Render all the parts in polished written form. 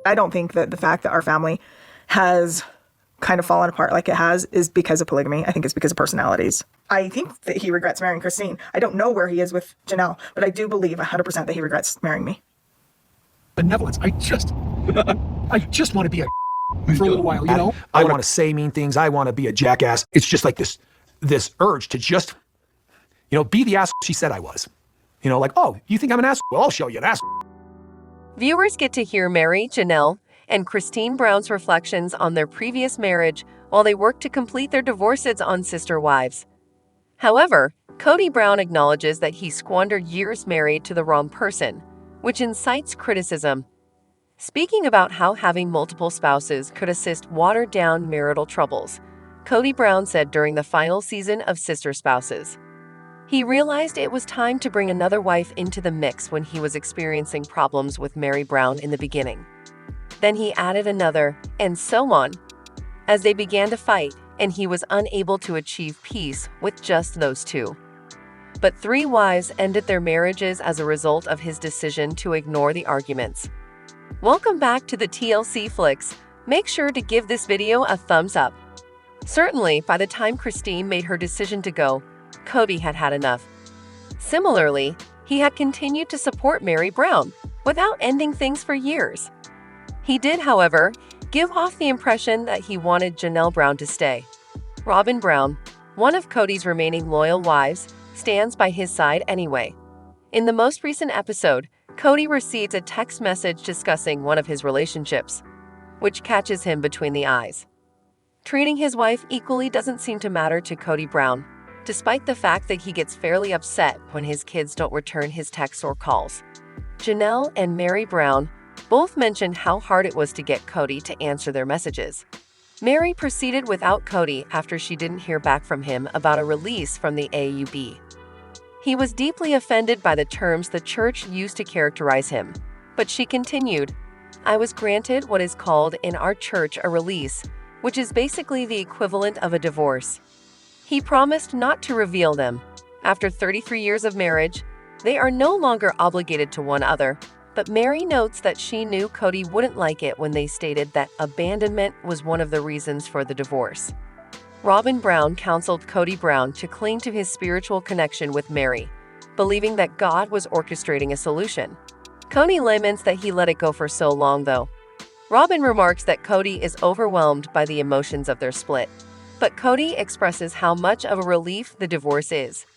I don't think that the fact that our family has kind of fallen apart like it has is because of polygamy. I think it's because of personalities. I think that he regrets marrying Christine. I don't know where he is with Janelle, but I do believe 100% that he regrets marrying me. Benevolence. I just want to be a for a little while, you know? I want to say mean things. I want to be a jackass. It's just like this urge to just, be the asshole she said I was. Like, oh, you think I'm an asshole? Well, I'll show you an asshole. Viewers get to hear Mary, Janelle, and Christine Brown's reflections on their previous marriage while they work to complete their divorces on Sister Wives. However, Kody Brown acknowledges that he squandered years married to the wrong person, which incites criticism. Speaking about how having multiple spouses could assist watered down marital troubles, Kody Brown said during the final season of Sister Spouses, he realized it was time to bring another wife into the mix when he was experiencing problems with Mary Brown in the beginning. Then he added another, and so on, as they began to fight, and he was unable to achieve peace with just those two. But 3 wives ended their marriages as a result of his decision to ignore the arguments. Welcome back to the TLC Flicks. Make sure to give this video a thumbs up. Certainly, by the time Christine made her decision to go, Kody had had enough. Similarly, he had continued to support Mary Brown without ending things for years. He did, however, give off the impression that he wanted Janelle Brown to stay. Robyn Brown, one of Kody's remaining loyal wives, stands by his side anyway. In the most recent episode, Kody receives a text message discussing one of his relationships, which catches him between the eyes. Treating his wife equally doesn't seem to matter to Kody Brown, despite the fact that he gets fairly upset when his kids don't return his texts or calls. Janelle and Mary Brown both mentioned how hard it was to get Kody to answer their messages. Mary proceeded without Kody after she didn't hear back from him about a release from the AUB. He was deeply offended by the terms the church used to characterize him, but she continued, "I was granted what is called in our church a release, which is basically the equivalent of a divorce." He promised not to reveal them. After 33 years of marriage, they are no longer obligated to one another, but Mary notes that she knew Kody wouldn't like it when they stated that abandonment was one of the reasons for the divorce. Robyn Brown counseled Kody Brown to cling to his spiritual connection with Mary, believing that God was orchestrating a solution. Kody laments that he let it go for so long, though. Robyn remarks that Kody is overwhelmed by the emotions of their split, but Kody expresses how much of a relief the divorce is.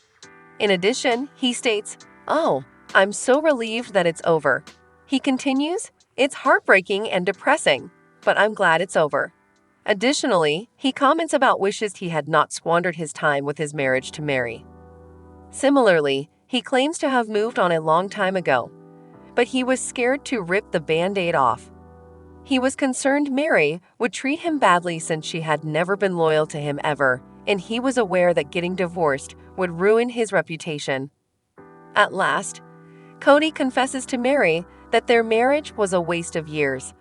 In addition, he states, "Oh, I'm so relieved that it's over." He continues, "It's heartbreaking and depressing, but I'm glad it's over." Additionally, he comments about wishes he had not squandered his time with his marriage to Mary. Similarly, he claims to have moved on a long time ago, but he was scared to rip the Band-Aid off. He was concerned Mary would treat him badly since she had never been loyal to him ever, and he was aware that getting divorced would ruin his reputation. At last, Kody confesses to Mary that their marriage was a waste of years.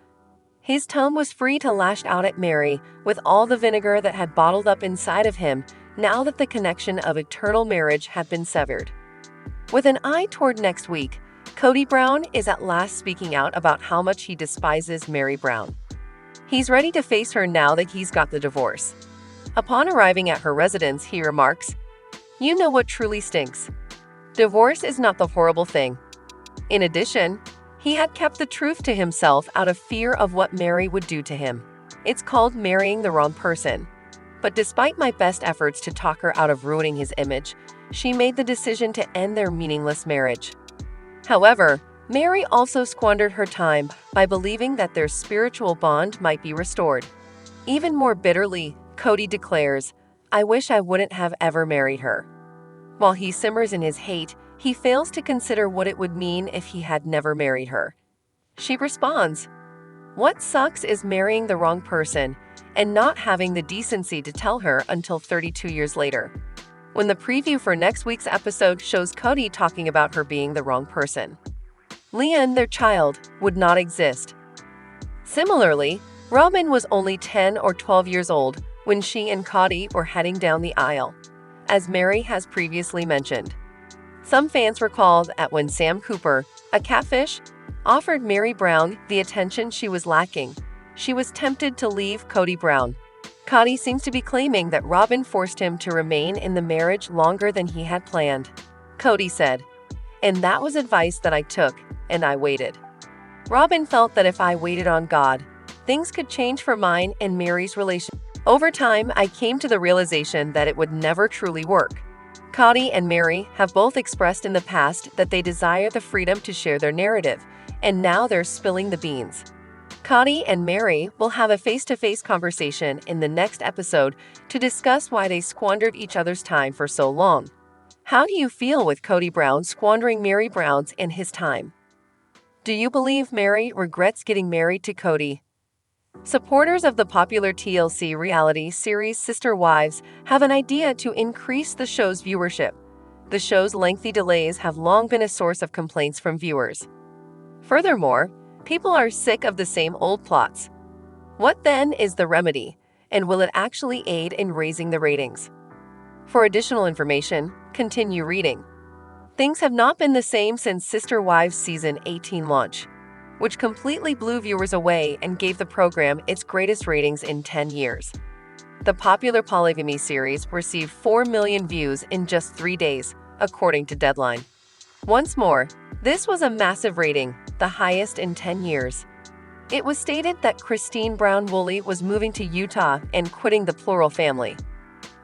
His tongue was free to lash out at Mary with all the vinegar that had bottled up inside of him now that the connection of eternal marriage had been severed. With an eye toward next week, Kody Brown is at last speaking out about how much he despises Mary Brown. He's ready to face her now that he's got the divorce. Upon arriving at her residence, he remarks, "You know what truly stinks. Divorce is not the horrible thing." In addition, he had kept the truth to himself out of fear of what Mary would do to him. It's called marrying the wrong person. But despite my best efforts to talk her out of ruining his image, she made the decision to end their meaningless marriage. However, Mary also squandered her time by believing that their spiritual bond might be restored. Even more bitterly, Kody declares, "I wish I wouldn't have ever married her." While he simmers in his hate, he fails to consider what it would mean if he had never married her. She responds, "What sucks is marrying the wrong person and not having the decency to tell her until 32 years later." When the preview for next week's episode shows Kody talking about her being the wrong person. Leon, their child, would not exist. Similarly, Robyn was only 10 or 12 years old when she and Kody were heading down the aisle, as Mary has previously mentioned. Some fans recall that when Sam Cooper, a catfish, offered Mary Brown the attention she was lacking. She was tempted to leave Kody Brown. Kody seems to be claiming that Robyn forced him to remain in the marriage longer than he had planned. Kody said, "And that was advice that I took, and I waited." Robyn felt that if I waited on God, things could change for mine and Mary's relationship. Over time, I came to the realization that it would never truly work. Kody and Mary have both expressed in the past that they desire the freedom to share their narrative, and now they're spilling the beans. Kody and Mary will have a face-to-face conversation in the next episode to discuss why they squandered each other's time for so long. How do you feel with Kody Brown squandering Mary Brown's and his time? Do you believe Mary regrets getting married to Kody? Supporters of the popular TLC reality series Sister Wives have an idea to increase the show's viewership. The show's lengthy delays have long been a source of complaints from viewers. Furthermore, people are sick of the same old plots. What then is the remedy, and will it actually aid in raising the ratings? For additional information, continue reading. Things have not been the same since Sister Wives Season 18 launch, which completely blew viewers away and gave the program its greatest ratings in 10 years. The popular polygamy series received 4 million views in just 3 days, according to Deadline. Once more, this was a massive rating, the highest in 10 years. It was stated that Christine Brown Woolley was moving to Utah and quitting the plural family.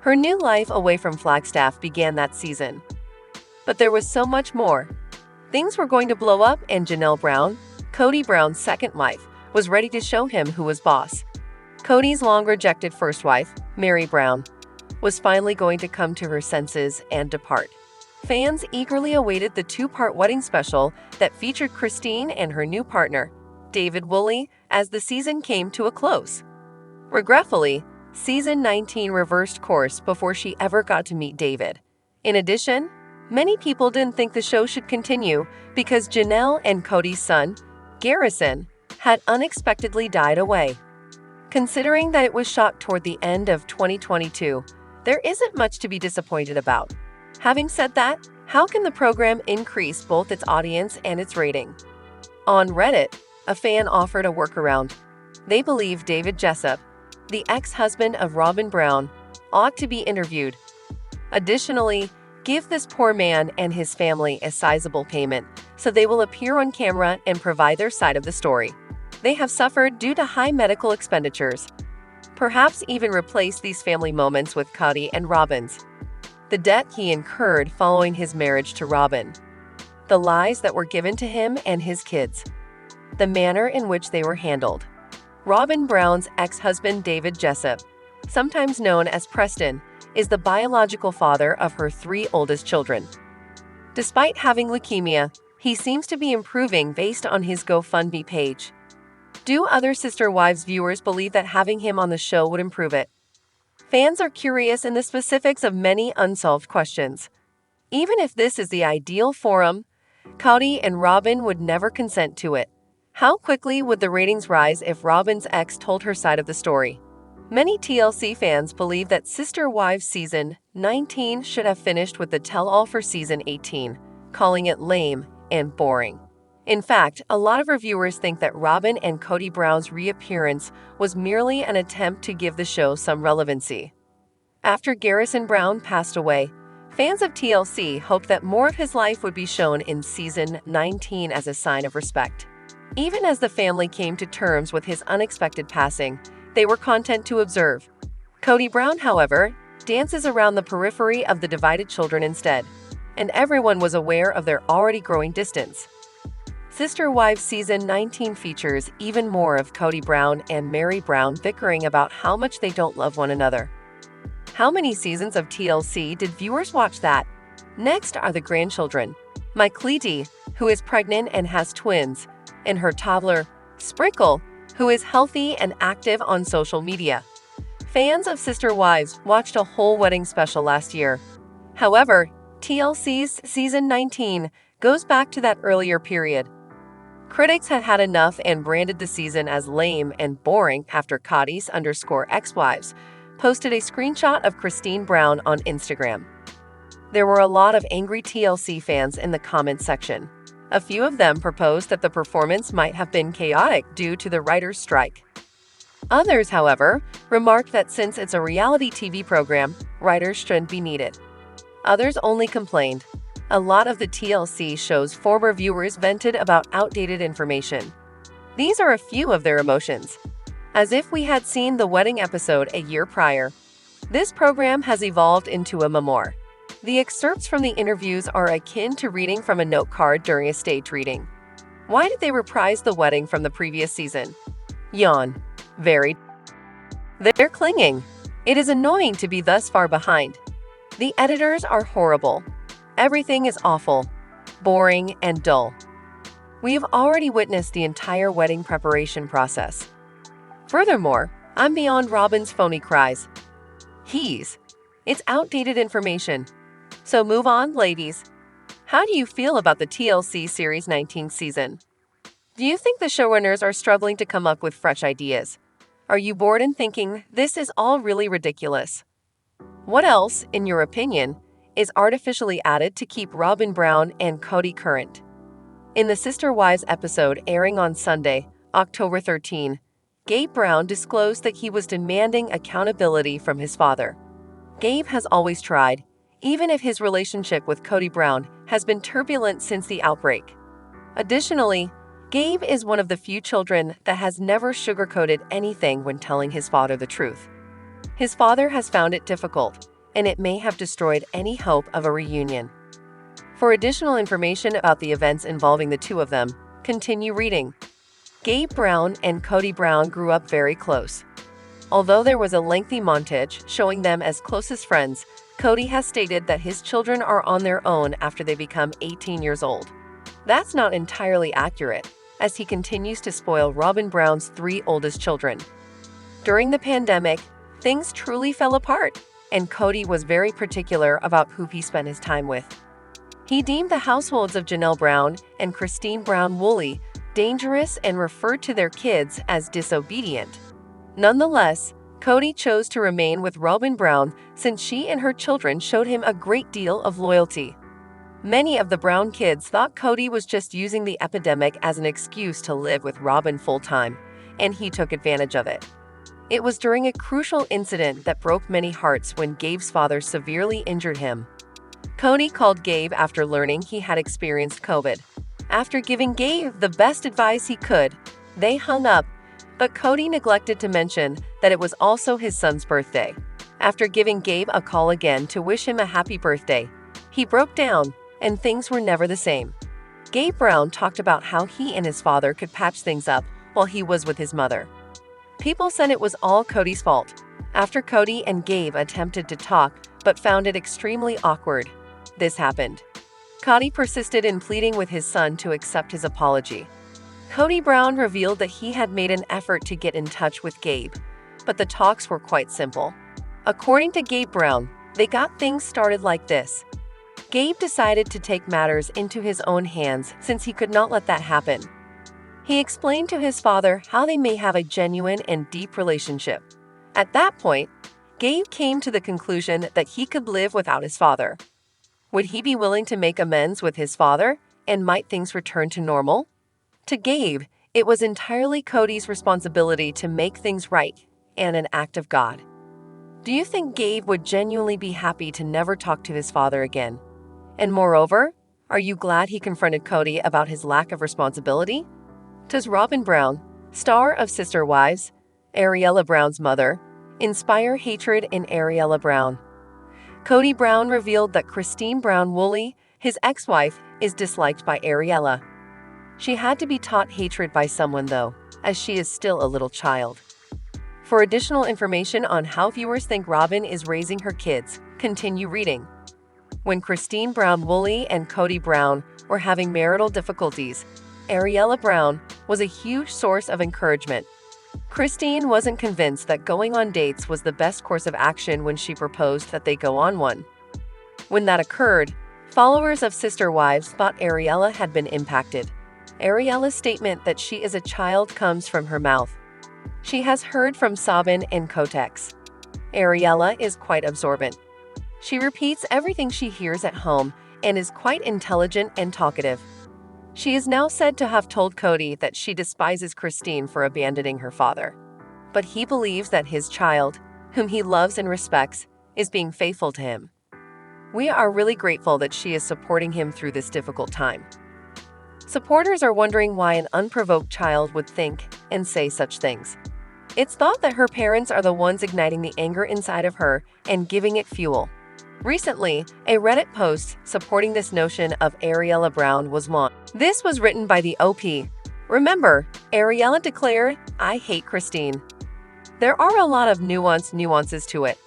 Her new life away from Flagstaff began that season. But there was so much more. Things were going to blow up, and Janelle Brown, Kody Brown's second wife, was ready to show him who was boss. Kody's long-rejected first wife, Mary Brown, was finally going to come to her senses and depart. Fans eagerly awaited the 2-part wedding special that featured Christine and her new partner, David Woolley, as the season came to a close. Regretfully, Season 19 reversed course before she ever got to meet David. In addition, many people didn't think the show should continue because Janelle and Kody's son, Garrison, had unexpectedly died away. Considering that it was shot toward the end of 2022, there isn't much to be disappointed about. Having said that, how can the program increase both its audience and its rating? On Reddit, a fan offered a workaround. They believe David Jessup, the ex-husband of Robyn Brown, ought to be interviewed. Additionally, give this poor man and his family a sizable payment so they will appear on camera and provide their side of the story. They have suffered due to high medical expenditures. Perhaps even replace these family moments with Kody and Robyn's. The debt he incurred following his marriage to Robyn. The lies that were given to him and his kids. The manner in which they were handled. Robyn Brown's ex-husband David Jessup, sometimes known as Preston, is the biological father of her 3 oldest children. Despite having leukemia, he seems to be improving based on his GoFundMe page. Do other Sister Wives viewers believe that having him on the show would improve it? Fans are curious in the specifics of many unsolved questions. Even if this is the ideal forum, Kody and Robyn would never consent to it. How quickly would the ratings rise if Robyn's ex told her side of the story? Many TLC fans believe that Sister Wives Season 19 should have finished with the tell-all for Season 18, calling it lame and boring. In fact, a lot of reviewers think that Robyn and Kody Brown's reappearance was merely an attempt to give the show some relevancy. After Garrison Brown passed away, fans of TLC hoped that more of his life would be shown in Season 19 as a sign of respect. Even as the family came to terms with his unexpected passing, they were content to observe. Kody Brown, however, dances around the periphery of the divided children instead, and everyone was aware of their already growing distance. Sister Wives Season 19 features even more of Kody Brown and Mary Brown bickering about how much they don't love one another. How many seasons of TLC did viewers watch that? Next are the grandchildren. Mykelti, who is pregnant and has twins, and her toddler, Sprinkle, who is healthy and active on social media. Fans of Sister Wives watched a whole wedding special last year. However, TLC's Season 19 goes back to that earlier period. Critics had had enough and branded the season as lame and boring after KODY'S_ex-wives posted a screenshot of Christine Brown on Instagram. There were a lot of angry TLC fans in the comments section. A few of them proposed that the performance might have been chaotic due to the writer's strike. Others, however, remarked that since it's a reality TV program, writers shouldn't be needed. Others only complained. A lot of the TLC show's former viewers vented about outdated information. These are a few of their emotions. As if we had seen the wedding episode a year prior. This program has evolved into a memoir. The excerpts from the interviews are akin to reading from a note card during a stage reading. Why did they reprise the wedding from the previous season? Yawn. Very. They're clinging. It is annoying to be thus far behind. The editors are horrible. Everything is awful, boring, and dull. We have already witnessed the entire wedding preparation process. Furthermore, I'm beyond Robyn's phony cries. It's outdated information. So move on, ladies. How do you feel about the TLC Series 19 season? Do you think the showrunners are struggling to come up with fresh ideas? Are you bored and thinking, this is all really ridiculous? What else, in your opinion, is artificially added to keep Robyn Brown and Kody current? In the Sister Wives episode airing on Sunday, October 13, Gabe Brown disclosed that he was demanding accountability from his father. Gabe has always tried, even if his relationship with Kody Brown has been turbulent since the outbreak. Additionally, Gabe is one of the few children that has never sugarcoated anything when telling his father the truth. His father has found it difficult, and it may have destroyed any hope of a reunion. For additional information about the events involving the two of them, continue reading. Gabe Brown and Kody Brown grew up very close. Although there was a lengthy montage showing them as closest friends, Kody has stated that his children are on their own after they become 18 years old. That's not entirely accurate, as he continues to spoil Robyn Brown's 3 oldest children. During the pandemic, things truly fell apart, and Kody was very particular about who he spent his time with. He deemed the households of Janelle Brown and Christine Brown Woolley dangerous and referred to their kids as disobedient. Nonetheless, Kody chose to remain with Robyn Brown since she and her children showed him a great deal of loyalty. Many of the Brown kids thought Kody was just using the epidemic as an excuse to live with Robyn full-time, and he took advantage of it. It was during a crucial incident that broke many hearts when Gabe's father severely injured him. Kody called Gabe after learning he had experienced COVID. After giving Gabe the best advice he could, they hung up, but Kody neglected to mention that it was also his son's birthday. After giving Gabe a call again to wish him a happy birthday, he broke down, and things were never the same. Gabe Brown talked about how he and his father could patch things up while he was with his mother. People said it was all Kody's fault. After Kody and Gabe attempted to talk but found it extremely awkward, this happened. Kody persisted in pleading with his son to accept his apology. Kody Brown revealed that he had made an effort to get in touch with Gabe, but the talks were quite simple. According to Gabe Brown, they got things started like this. Gabe decided to take matters into his own hands since he could not let that happen. He explained to his father how they may have a genuine and deep relationship. At that point, Gabe came to the conclusion that he could live without his father. Would he be willing to make amends with his father, and might things return to normal? To Gabe, it was entirely Kody's responsibility to make things right, and an act of God. Do you think Gabe would genuinely be happy to never talk to his father again? And moreover, are you glad he confronted Kody about his lack of responsibility? Does Robyn Brown, star of Sister Wives, Ariella Brown's mother, inspire hatred in Ariella Brown? Kody Brown revealed that Christine Brown Woolley, his ex-wife, is disliked by Ariella. She had to be taught hatred by someone though, as she is still a little child. For additional information on how viewers think Robyn is raising her kids, continue reading. When Christine Brown Woolley and Kody Brown were having marital difficulties, Ariella Brown was a huge source of encouragement. Christine wasn't convinced that going on dates was the best course of action when she proposed that they go on one. When that occurred, followers of Sister Wives thought Ariella had been impacted. Ariella's statement that she is a child comes from her mouth. She has heard from Robyn and KODY'S. Ariella is quite absorbent. She repeats everything she hears at home and is quite intelligent and talkative. She is now said to have told Kody that she despises Christine for abandoning her father. But he believes that his child, whom he loves and respects, is being faithful to him. We are really grateful that she is supporting him through this difficult time. Supporters are wondering why an unprovoked child would think and say such things. It's thought that her parents are the ones igniting the anger inside of her and giving it fuel. Recently, a Reddit post supporting this notion of Ariella Brown was launched. This was written by the OP. Remember, Ariella declared, "I hate Christine." There are a lot of nuances to it.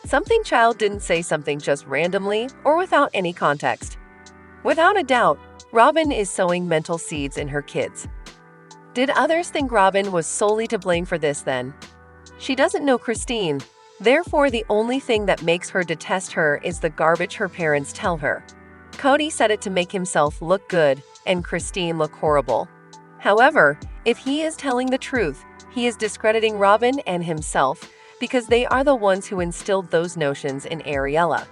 Something child didn't say something just randomly or without any context. Without a doubt, Robyn is sowing mental seeds in her kids. Did others think Robyn was solely to blame for this then? She doesn't know Christine. Therefore, the only thing that makes her detest her is the garbage her parents tell her. Kody said it to make himself look good and Christine look horrible. However, if he is telling the truth, he is discrediting Robyn and himself because they are the ones who instilled those notions in Ariella.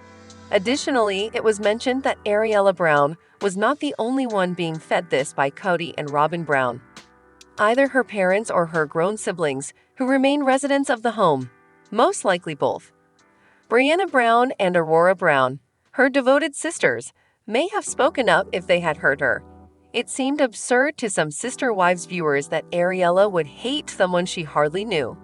Additionally, it was mentioned that Ariella Brown was not the only one being fed this by Kody and Robyn Brown. Either her parents or her grown siblings, who remain residents of the home, most likely both. Brianna Brown and Aurora Brown, her devoted sisters, may have spoken up if they had heard her. It seemed absurd to some Sister Wives viewers that Ariella would hate someone she hardly knew.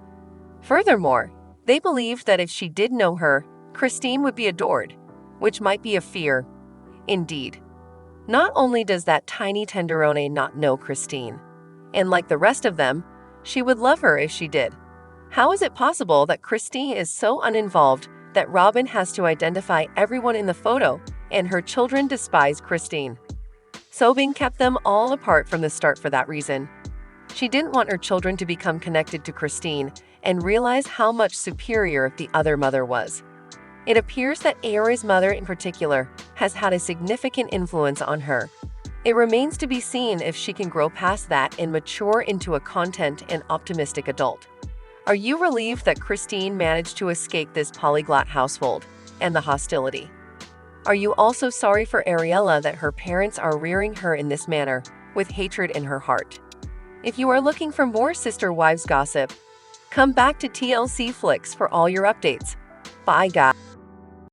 Furthermore, they believed that if she did know her, Christine would be adored, which might be a fear. Indeed. Not only does that tiny tenderone not know Christine, and like the rest of them, she would love her if she did. How is it possible that Christine is so uninvolved that Robyn has to identify everyone in the photo and her children despise Christine? Sobing kept them all apart from the start for that reason. She didn't want her children to become connected to Christine and realize how much superior the other mother was. It appears that Aerie's mother in particular has had a significant influence on her. It remains to be seen if she can grow past that and mature into a content and optimistic adult. Are you relieved that Christine managed to escape this polyglot household and the hostility? Are you also sorry for Ariella that her parents are rearing her in this manner, with hatred in her heart? If you are looking for more Sister Wives gossip, come back to TLC Flicks for all your updates. Bye, guys.